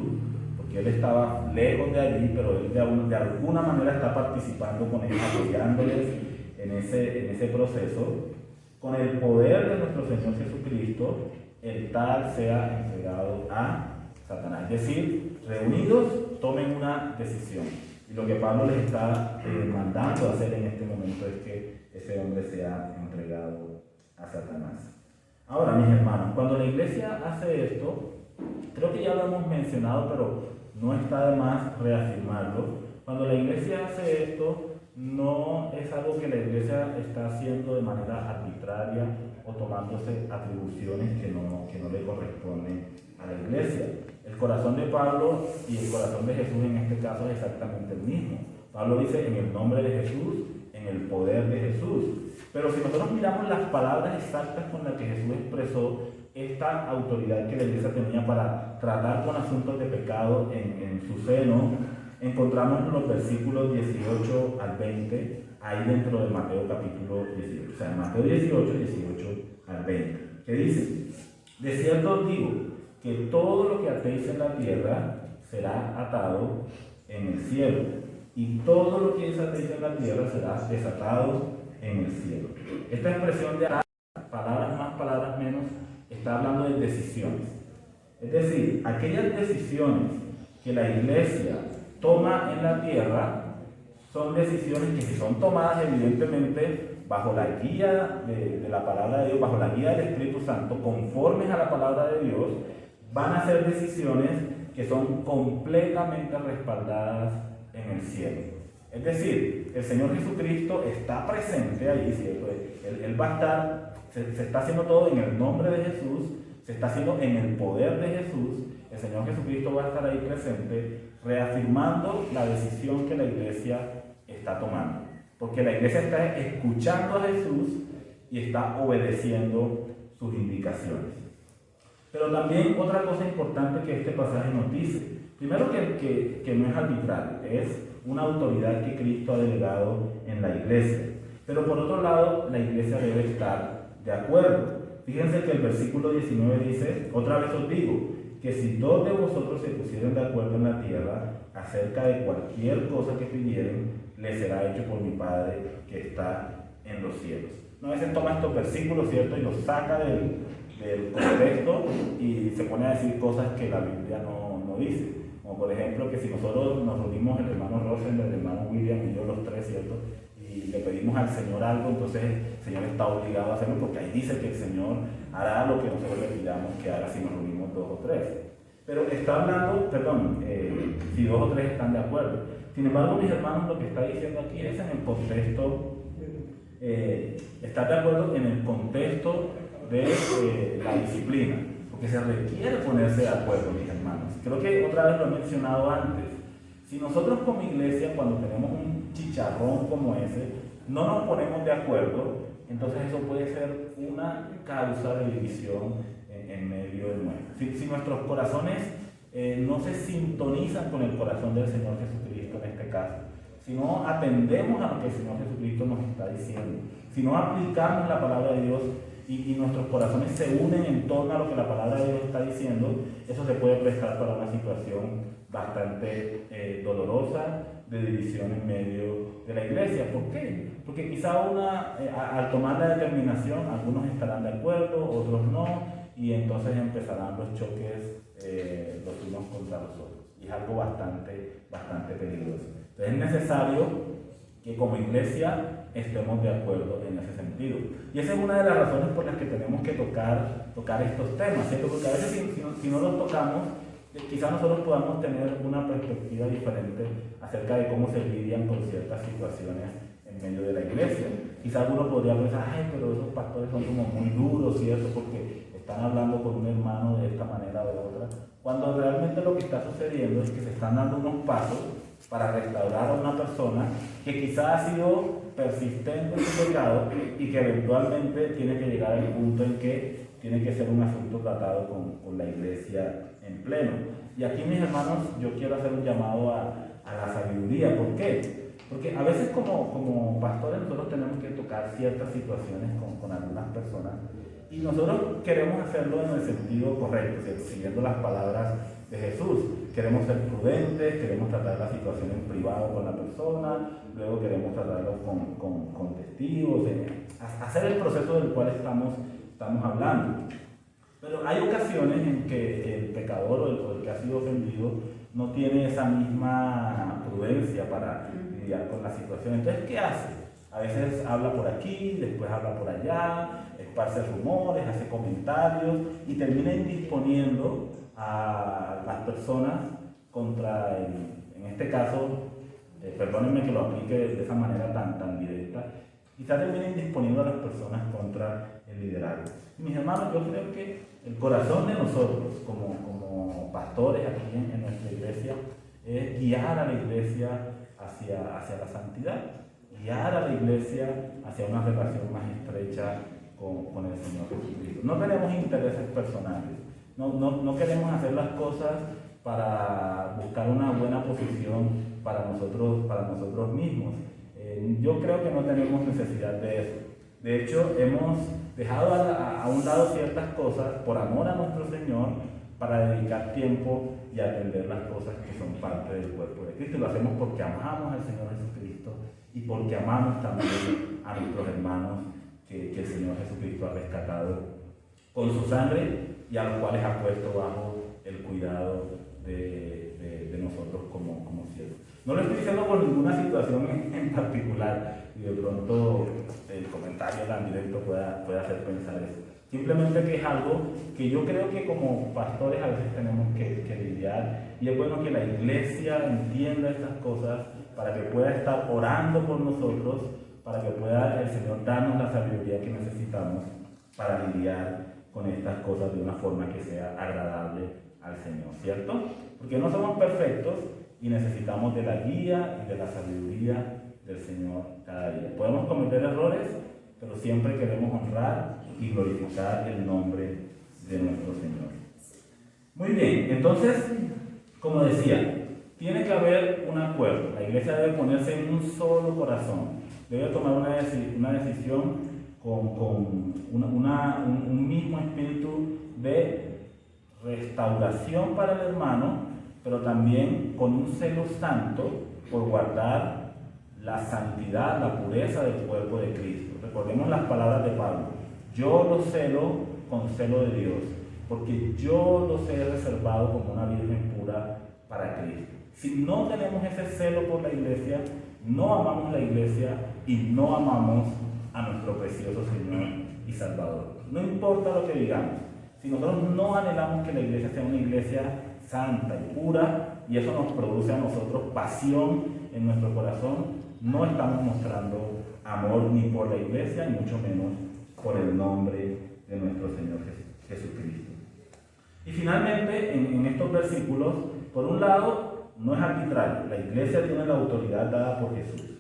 porque él estaba lejos de allí, pero él de alguna manera está participando con ellos, apoyándoles en ese proceso, con el poder de nuestro Señor Jesucristo, el tal sea entregado a Satanás. Es decir, reunidos, tomen una decisión. Y lo que Pablo les está mandando a hacer en este momento es que ese hombre sea entregado a Satanás. Ahora, mis hermanos, cuando la iglesia hace esto, creo que ya lo hemos mencionado, pero no está de más reafirmarlo. Cuando la iglesia hace esto, no es algo que la iglesia está haciendo de manera arbitraria o tomándose atribuciones que no le corresponden a la iglesia. El corazón de Pablo y el corazón de Jesús en este caso es exactamente el mismo. Pablo dice: en el nombre de Jesús, en el poder de Jesús. Pero si nosotros miramos las palabras exactas con las que Jesús expresó esta autoridad que la iglesia tenía para tratar con asuntos de pecado en su seno, encontramos en los versículos 18 al 20, ahí dentro de Mateo capítulo 18. O sea, Mateo 18 al 20, que dice: de cierto os digo que todo lo que atéis en la tierra será atado en el cielo, y todo lo que desatéis en la tierra será desatado en el cielo. Esta expresión de palabras más, palabras menos, está hablando de decisiones. Es decir, aquellas decisiones que la iglesia toma en la tierra son decisiones que, si son tomadas evidentemente bajo la guía de la palabra de Dios, bajo la guía del Espíritu Santo, conformes a la palabra de Dios, van a ser decisiones que son completamente respaldadas en el cielo. Es decir, el Señor Jesucristo está presente ahí, ¿cierto? Él va a estar, se está haciendo todo en el nombre de Jesús, se está haciendo en el poder de Jesús. El Señor Jesucristo va a estar ahí presente, reafirmando la decisión que la iglesia está tomando. Porque la iglesia está escuchando a Jesús y está obedeciendo sus indicaciones. Pero también otra cosa importante que este pasaje nos dice: primero, que no es arbitrario, es una autoridad que Cristo ha delegado en la iglesia. Pero por otro lado, la iglesia debe estar de acuerdo. Fíjense que el versículo 19 dice: otra vez os digo, que si dos de vosotros se pusieren de acuerdo en la tierra acerca de cualquier cosa que pidieren, les será hecho por mi Padre que está en los cielos. No, a veces toma estos versículos, ¿cierto?, y los saca del contexto y se pone a decir cosas que la Biblia no dice. Como por ejemplo, que si nosotros nos reunimos, el hermano Rosen, el hermano William y yo, los tres, ¿cierto?, y le pedimos al Señor algo, entonces el Señor está obligado a hacerlo, porque ahí dice que el Señor hará lo que nosotros le pidamos que haga si nos reunimos dos o tres. Pero está hablando, si dos o tres están de acuerdo. Sin embargo, mis hermanos, lo que está diciendo aquí es en el contexto, estar de acuerdo en el contexto de la disciplina, porque se requiere ponerse de acuerdo, mis hermanos. Creo que otra vez lo he mencionado antes. Si nosotros como iglesia, cuando tenemos un chicharrón como ese, no nos ponemos de acuerdo, entonces eso puede ser una causa de división en medio de nuestro. Si nuestros corazones no se sintonizan con el corazón del Señor Jesucristo en este caso, si no atendemos a lo que el Señor Jesucristo nos está diciendo, si no aplicamos la palabra de Dios y nuestros corazones se unen en torno a lo que la palabra de Dios está diciendo, eso se puede prestar para una situación bastante dolorosa de división en medio de la iglesia. ¿Por qué? Porque quizá al tomar la determinación, algunos estarán de acuerdo, otros no, y entonces empezarán los choques los unos contra los otros. Y es algo bastante peligroso. Entonces es necesario que como iglesia estemos de acuerdo en ese sentido. Y esa es una de las razones por las que tenemos que tocar estos temas, ¿cierto? Porque a veces si no los tocamos, quizás nosotros podamos tener una perspectiva diferente acerca de cómo se lidian con ciertas situaciones en medio de la iglesia. Quizás uno podría pensar, ay, pero esos pastores son como muy duros, ¿cierto? Porque están hablando con un hermano de esta manera o de otra. Cuando realmente lo que está sucediendo es que se están dando unos pasos para restaurar a una persona que quizás ha sido persistente en su pecado y que eventualmente tiene que llegar al punto en que tiene que ser un asunto tratado con la iglesia en pleno. Y aquí, mis hermanos, yo quiero hacer un llamado a la sabiduría. ¿Por qué? Porque a veces como pastores nosotros tenemos que tocar ciertas situaciones con algunas personas y nosotros queremos hacerlo en el sentido correcto, ¿cierto? Siguiendo las palabras de Jesús. Queremos ser prudentes, queremos tratar la situación en privado con la persona, luego queremos tratarlo con testigos, hacer el proceso del cual estamos hablando. Pero hay ocasiones en que el pecador o el que ha sido ofendido no tiene esa misma prudencia para lidiar con la situación. Entonces, ¿qué hace? A veces habla por aquí, después habla por allá, esparce rumores, hace comentarios y termina indisponiendo a las personas contra en este caso, perdónenme que lo aplique de esa manera tan directa, quizás termina indisponiendo a las personas contra el liderazgo. Mis hermanos, yo creo que el corazón de nosotros como pastores aquí en nuestra iglesia es guiar a la iglesia hacia la santidad, guiar a la iglesia hacia una relación más estrecha con el Señor Jesucristo. No tenemos intereses personales, no queremos hacer las cosas para buscar una buena posición para nosotros mismos. Yo creo que no tenemos necesidad de eso. De hecho, hemos dejado a un lado ciertas cosas por amor a nuestro Señor para dedicar tiempo y atender las cosas que son parte del cuerpo de Cristo. Y lo hacemos porque amamos al Señor Jesucristo y porque amamos también a nuestros hermanos que el Señor Jesucristo ha rescatado con su sangre y a los cuales ha puesto bajo el cuidado de nosotros como siervos. No lo estoy diciendo por ninguna situación en particular y de pronto el comentario tan directo puede hacer pensar eso. Simplemente que es algo que yo creo que como pastores a veces tenemos que lidiar y es bueno que la iglesia entienda estas cosas para que pueda estar orando por nosotros, para que pueda el Señor darnos la sabiduría que necesitamos para lidiar con estas cosas de una forma que sea agradable al Señor, ¿cierto? Porque no somos perfectos y necesitamos de la guía y de la sabiduría del Señor cada día. Podemos cometer errores, pero siempre queremos honrar y glorificar el nombre de nuestro Señor. Muy bien, entonces, como decía, tiene que haber un acuerdo. La iglesia debe ponerse en un solo corazón. Debe tomar una decisión con un mismo espíritu de restauración para el hermano, pero también con un celo santo por guardar la santidad, la pureza del cuerpo de Cristo. Recordemos las palabras de Pablo: yo lo celo con celo de Dios, porque yo los he reservado como una virgen pura para Cristo. Si no tenemos ese celo por la iglesia, no amamos la iglesia y no amamos a nuestro precioso Señor y Salvador. No importa lo que digamos, si nosotros no anhelamos que la iglesia sea una iglesia santa y pura, y eso nos produce a nosotros pasión en nuestro corazón, no estamos mostrando amor ni por la iglesia, ni mucho menos por el nombre de nuestro Señor Jesucristo. Y finalmente, en estos versículos, por un lado, no es arbitrario, la iglesia tiene la autoridad dada por Jesús.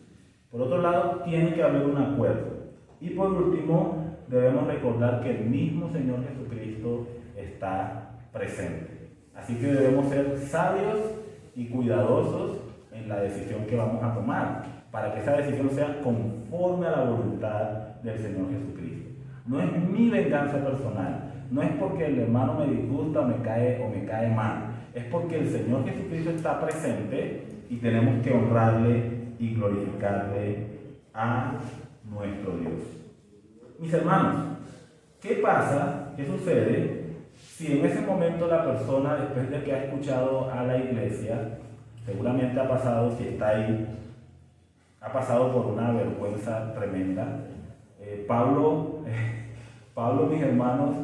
Por otro lado, tiene que haber un acuerdo. Y por último, debemos recordar que el mismo Señor Jesucristo está presente. Así que debemos ser sabios y cuidadosos en la decisión que vamos a tomar, para que esa decisión sea conforme a la voluntad del Señor Jesucristo. No es mi venganza personal. No es porque el hermano me disgusta o me cae mal. Es porque el Señor Jesucristo está presente y tenemos que honrarle y glorificarle a nuestro Dios. Mis hermanos, ¿qué pasa? ¿Qué sucede si en ese momento la persona, después de que ha escuchado a la iglesia, seguramente ha pasado, si está ahí, ha pasado por una vergüenza tremenda? Pablo, mis hermanos,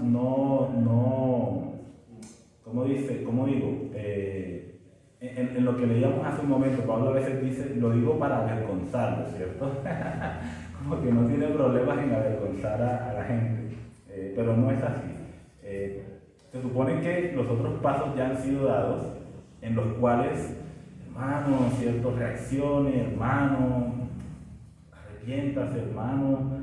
¿cómo digo? En lo que leíamos hace un momento, Pablo a veces dice, lo digo para avergonzarlo, ¿cierto? Como que no tiene problemas en avergonzar a la gente, pero no es así. Se supone que los otros pasos ya han sido dados, en los cuales, hermano, ¿cierto? Reaccione, hermano, arrepiéntase, hermano,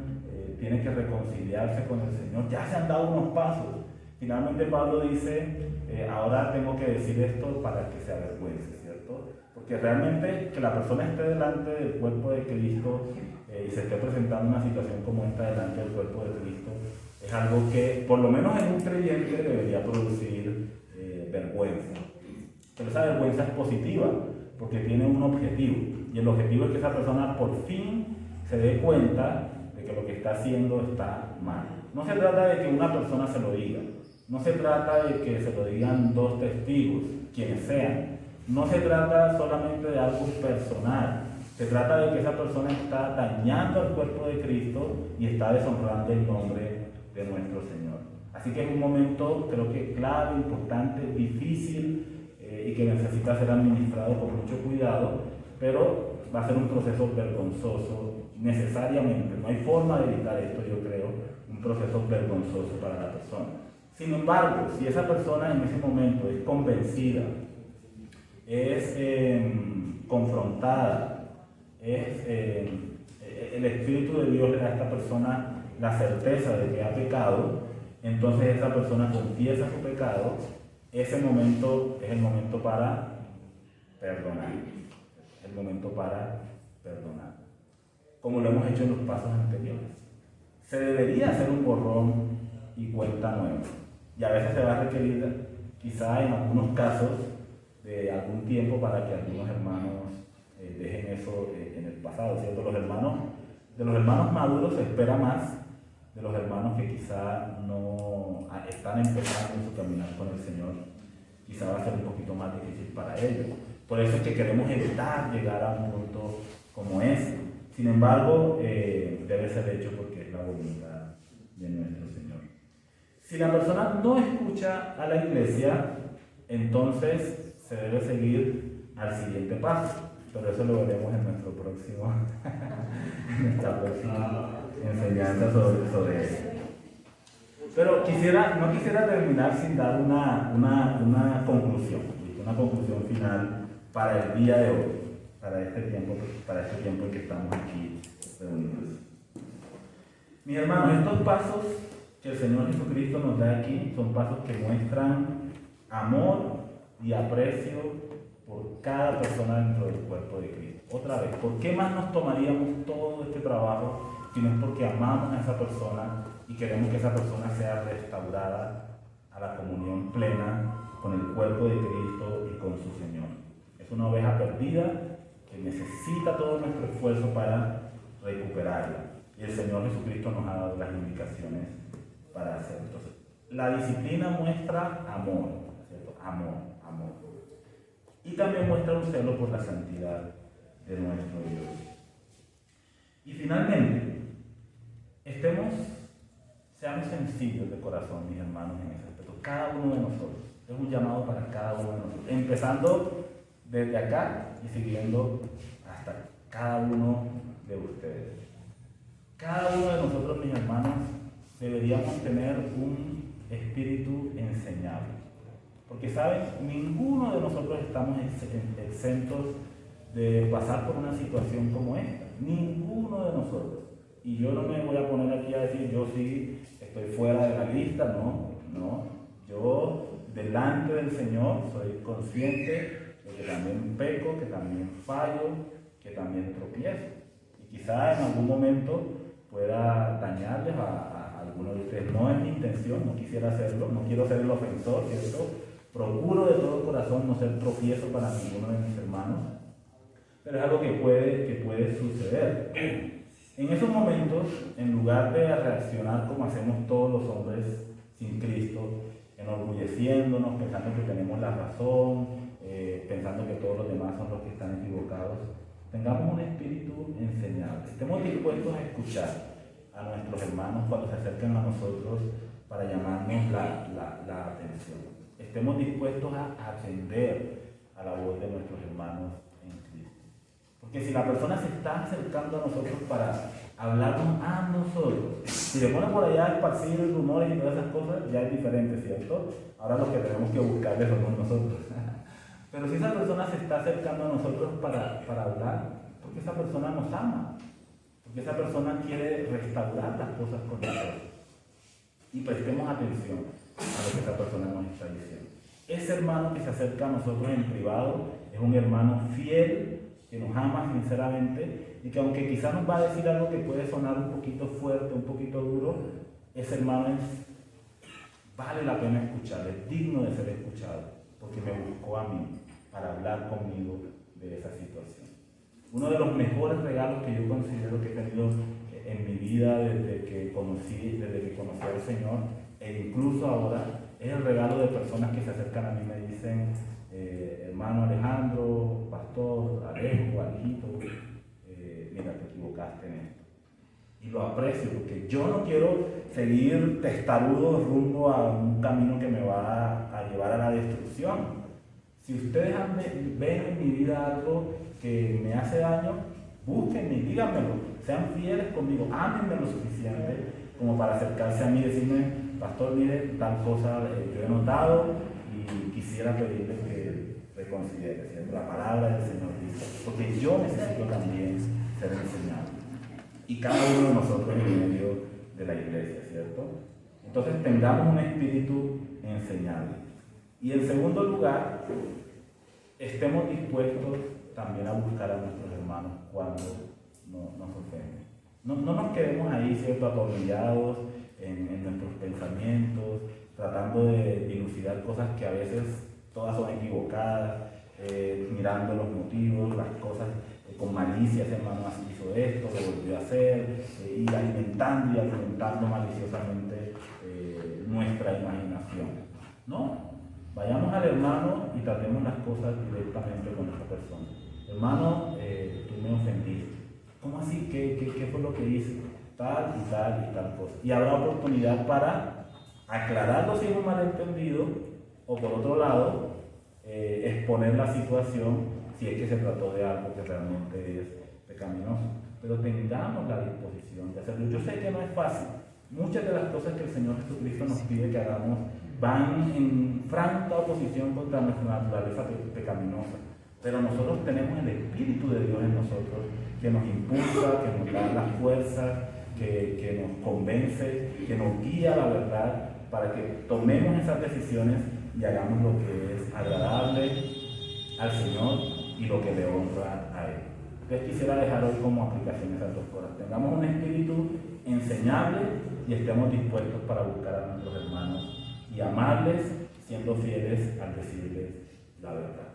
tiene que reconciliarse con el Señor. Ya se han dado unos pasos. Finalmente Pablo dice, ahora tengo que decir esto para que se avergüence, ¿cierto? Porque realmente que la persona esté delante del cuerpo de Cristo y se esté presentando una situación como esta delante del cuerpo de Cristo, es algo que, por lo menos en un creyente, debería producir vergüenza. Pero esa vergüenza es positiva, porque tiene un objetivo. Y el objetivo es que esa persona por fin se dé cuenta de que lo que está haciendo está mal. No se trata de que una persona se lo diga. No se trata de que se lo digan dos testigos, quienes sean. No se trata solamente de algo personal. Se trata de que esa persona está dañando al cuerpo de Cristo y está deshonrando el nombre de nuestro Señor. Así que es un momento, creo que clave, importante, difícil y que necesita ser administrado con mucho cuidado, pero va a ser un proceso vergonzoso necesariamente. No hay forma de evitar esto, yo creo, un proceso vergonzoso para la persona. Sin embargo, si esa persona en ese momento es convencida, es confrontada, el Espíritu de Dios le da a esta persona la certeza de que ha pecado, entonces esa persona confiesa su pecado, ese momento es el momento para perdonar. Es el momento para perdonar. Como lo hemos hecho en los pasos anteriores. Se debería hacer un borrón y cuenta nueva. Y a veces se va a requerir, quizá en algunos casos, de algún tiempo para que algunos hermanos dejen eso en el pasado, ¿cierto? De los hermanos maduros se espera más, de los hermanos que quizá no están empezando su caminar con el Señor, quizá va a ser un poquito más difícil para ellos. Por eso es que queremos evitar llegar a un punto como ese. Sin embargo, debe ser hecho porque es la voluntad de nuestro Señor. Si la persona no escucha a la iglesia, entonces se debe seguir al siguiente paso. Pero eso lo veremos en nuestra próxima enseñanza sobre eso. Pero no quisiera terminar sin dar una conclusión final para el día de hoy, para este tiempo en que estamos aquí reunidos. Mis hermanos, estos pasos que el Señor Jesucristo nos da aquí son pasos que muestran amor y aprecio por cada persona dentro del cuerpo de Cristo. Otra vez, ¿por qué más nos tomaríamos todo este trabajo si no es porque amamos a esa persona y queremos que esa persona sea restaurada a la comunión plena con el cuerpo de Cristo y con su Señor? Es una oveja perdida que necesita todo nuestro esfuerzo para recuperarla. Y el Señor Jesucristo nos ha dado las indicaciones para hacerlo. Entonces, la disciplina muestra amor, ¿cierto? Amor. Y también muestra un celo por la santidad de nuestro Dios. Y finalmente, seamos sencillos de corazón, mis hermanos, en ese aspecto. Cada uno de nosotros. Es un llamado para cada uno de nosotros. Empezando desde acá y siguiendo hasta cada uno de ustedes. Cada uno de nosotros, mis hermanos, deberíamos tener un espíritu enseñable. Porque, ¿saben? Ninguno de nosotros estamos exentos de pasar por una situación como esta. Ninguno de nosotros. Y yo no me voy a poner aquí a decir, yo sí estoy fuera de la lista, no. Yo, delante del Señor, soy consciente de que también peco, que también fallo, que también tropiezo. Y quizá en algún momento pueda dañarles a algunos de ustedes. No es mi intención, no quisiera hacerlo, no quiero ser el ofensor, ¿cierto? Procuro de todo corazón no ser tropiezo para ninguno de mis hermanos, pero es algo que puede suceder. En esos momentos, en lugar de reaccionar como hacemos todos los hombres sin Cristo, enorgulleciéndonos, pensando que tenemos la razón, pensando que todos los demás son los que están equivocados, tengamos un espíritu enseñable. Estemos dispuestos a escuchar a nuestros hermanos cuando se acercan a nosotros para llamarnos la atención. Estemos dispuestos a atender a la voz de nuestros hermanos en Cristo. Porque si la persona se está acercando a nosotros para hablarnos a nosotros, si le pone por allá a esparcir rumores y todas esas cosas, ya es diferente, ¿cierto? Ahora lo que tenemos que buscarle somos nosotros. Pero si esa persona se está acercando a nosotros para hablar, porque esa persona nos ama, porque esa persona quiere restaurar las cosas con nosotros. Y prestemos atención a lo que esa persona nos está diciendo. Ese hermano que se acerca a nosotros en privado es un hermano fiel, que nos ama sinceramente, y que aunque quizás nos va a decir algo que puede sonar un poquito fuerte, un poquito duro, ese hermano vale la pena escuchar, es digno de ser escuchado, porque me buscó a mí para hablar conmigo de esa situación. Uno de los mejores regalos que yo considero que he tenido en mi vida desde que conocí al Señor, e incluso ahora, es el regalo de personas que se acercan a mí y me dicen: hermano Alejandro, pastor, Alejo, Alejito, mira, te equivocaste en esto. Y lo aprecio, porque yo no quiero seguir testarudo rumbo a un camino que me va a llevar a la destrucción. Si ustedes ven en mi vida algo que me hace daño, búsquenme, díganmelo, sean fieles conmigo, ámenme lo suficiente como para acercarse a mí y decirme: pastor, mire, tal cosa yo he notado y quisiera pedirles que reconsidere, ¿cierto? La palabra del Señor dice, porque yo necesito también ser enseñado. Y cada uno de nosotros en medio de la iglesia, ¿cierto? Entonces tengamos un espíritu enseñable. Y en segundo lugar, estemos dispuestos también a buscar a nuestros hermanos cuando nos ofenden. No nos quedemos ahí, ¿cierto?, atornillados en nuestros pensamientos, tratando de dilucidar cosas que a veces todas son equivocadas, mirando los motivos, las cosas con malicia. Ese hermano hizo esto, lo volvió a hacer, y alimentando maliciosamente nuestra imaginación. No, vayamos al hermano y tratemos las cosas directamente con esa persona. Hermano, tú me ofendiste. ¿Cómo así? ¿Qué fue lo que hice? Tal y tal cosa. Y habrá oportunidad para aclararlo si es un malentendido, o por otro lado, exponer la situación si es que se trató de algo que realmente es pecaminoso. Pero tengamos la disposición de hacerlo. Yo sé que no es fácil. Muchas de las cosas que el Señor Jesucristo nos pide que hagamos van en franca oposición contra nuestra naturaleza pecaminosa. Pero nosotros tenemos el Espíritu de Dios en nosotros, que nos impulsa, que nos da la fuerza, que nos convence, que nos guía a la verdad, para que tomemos esas decisiones y hagamos lo que es agradable al Señor y lo que le honra a Él. Entonces quisiera dejar hoy como aplicación esas dos cosas. Tengamos un espíritu enseñable y estemos dispuestos para buscar a nuestros hermanos y amarles, siendo fieles al decirles la verdad.